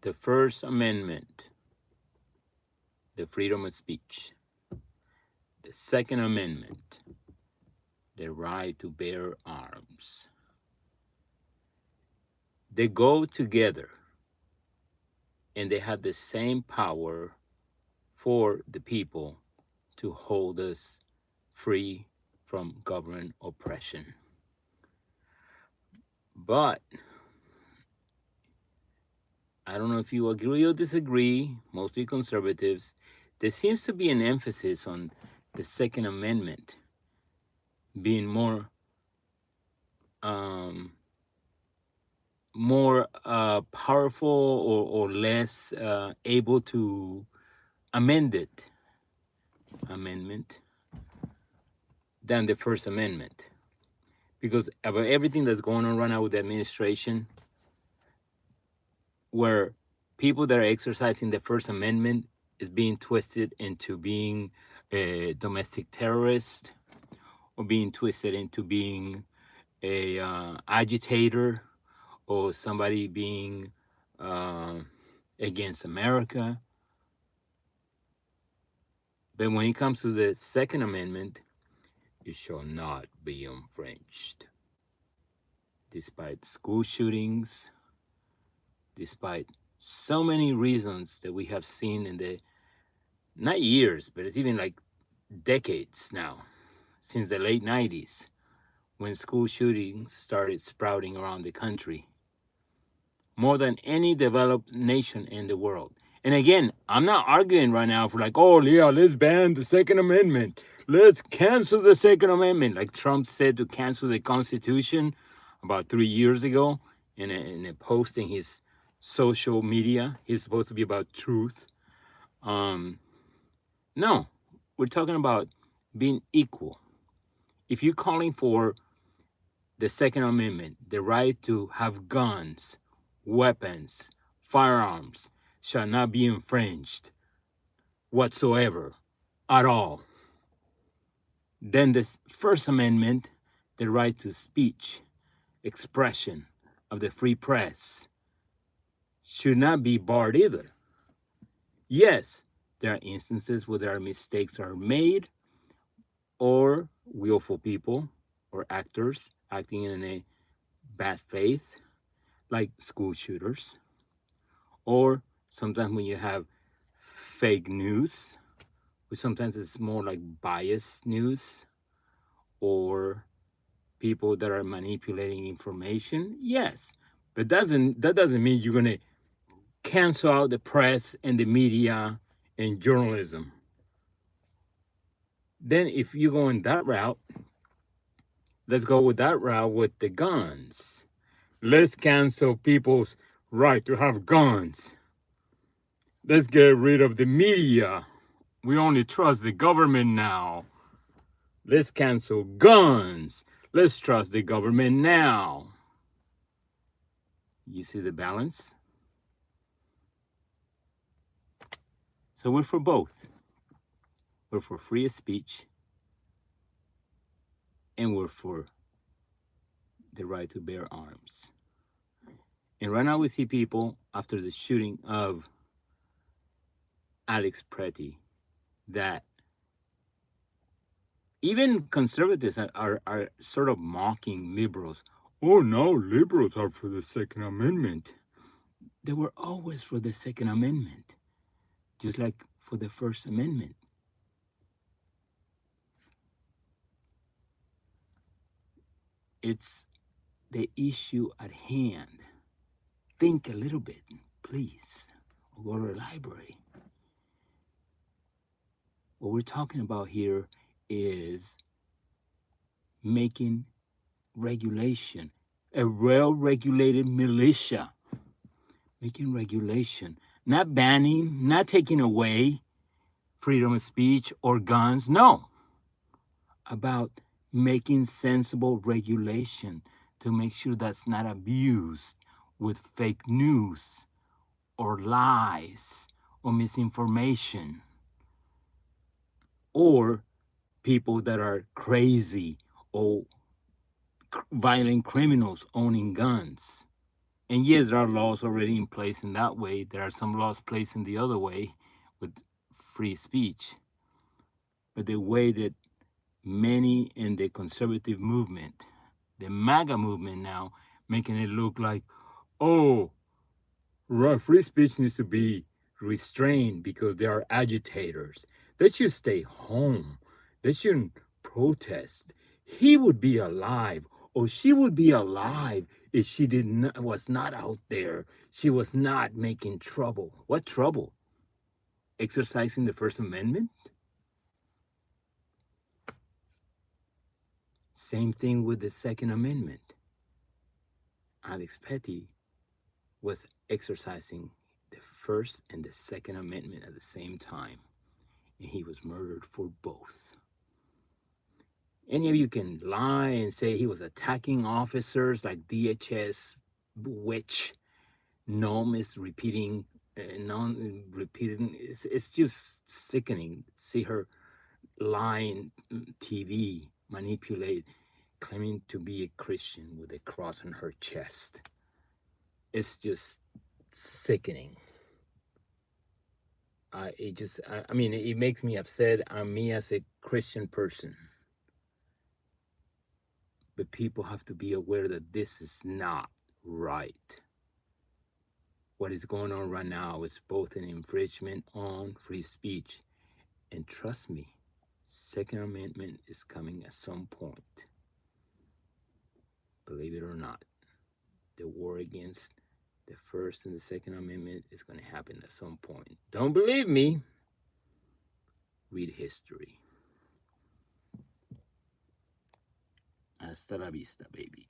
The First Amendment, the freedom of speech. The Second Amendment, the right to bear arms. They go together and they have the same power for the people to hold us free from government oppression. But I don't know if you agree or disagree, mostly conservatives, there seems to be an emphasis on the Second Amendment being um, more powerful or less able to amend it amendment than the First Amendment, because of everything that's going on right now with the administration, where people that are exercising the First Amendment is being twisted into being a domestic terrorist, or being twisted into being a agitator, or somebody being uh, against America. But when it comes to the Second Amendment, it shall not be infringed. Despite school shootings, despite so many reasons that we have seen in the, not years, but it's even like decades now, since the late 90s, when school shootings started sprouting around the country, more than any developed nation in the world. And again, I'm not arguing right now for like, oh yeah, let's ban the Second Amendment. Let's cancel the Second Amendment, like Trump said to cancel the Constitution about 3 years ago in a post in his social media. He's supposed to be about truth. No, we're talking about being equal. If you're calling for the Second Amendment, the right to have guns, weapons, firearms, shall not be infringed whatsoever at all. Then the First Amendment, the right to speech, expression of the free press, should not be barred either. Yes, there are instances where there are mistakes are made, or willful people or actors acting in a bad faith, like school shooters, or sometimes when you have fake news, which sometimes it's more like biased news, or people that are manipulating information. Yes, but that doesn't mean you're gonna cancel out the press and the media and journalism. Then if you go in that route, let's go with that route with the guns. Let's cancel people's right to have guns. Let's get rid of the media. We only trust the government now. Let's cancel guns. Let's trust the government now. You see the balance? So we're for both. We're for free speech, and we're for the right to bear arms. And right now we see people after the shooting of Alex Pretty that even conservatives are sort of mocking liberals. Oh, no, liberals are for the Second Amendment. They were always for the Second Amendment, just like for the First Amendment. It's the issue at hand. Think a little bit, please, or go to the library. What we're talking about here is making regulation a well-regulated militia, making regulation, not banning, not taking away freedom of speech or guns. No, about making sensible regulation to make sure that's not abused with fake news or lies or misinformation, or people that are crazy or violent criminals owning guns And yes, there are laws already in place in that way. There are some laws placed in the other way with free speech. But the way that many in the conservative movement, the MAGA movement now, making it look like, oh, free speech needs to be restrained because they are agitators. They should stay home. They shouldn't protest. He would be alive, or she would be alive if she did not was not out there. She was not making trouble. What trouble? Exercising the First Amendment? Same thing with the Second Amendment. Alex Petty was exercising the First and the Second Amendment at the same time, and he was murdered for both. Any of you can lie and say he was attacking officers like DHS, which Noam is repeating, non repeating. It's just sickening. See her lying TV, manipulate, claiming to be a Christian with a cross on her chest. It's just sickening. I mean, it makes me upset. I'm me as a Christian person. But people have to be aware that this is not right. What is going on right now is both an infringement on free speech. And trust me, Second Amendment is coming at some point. Believe it or not, the war against the First and the Second Amendment is going to happen at some point. Don't believe me? Read history. Hasta la vista, baby.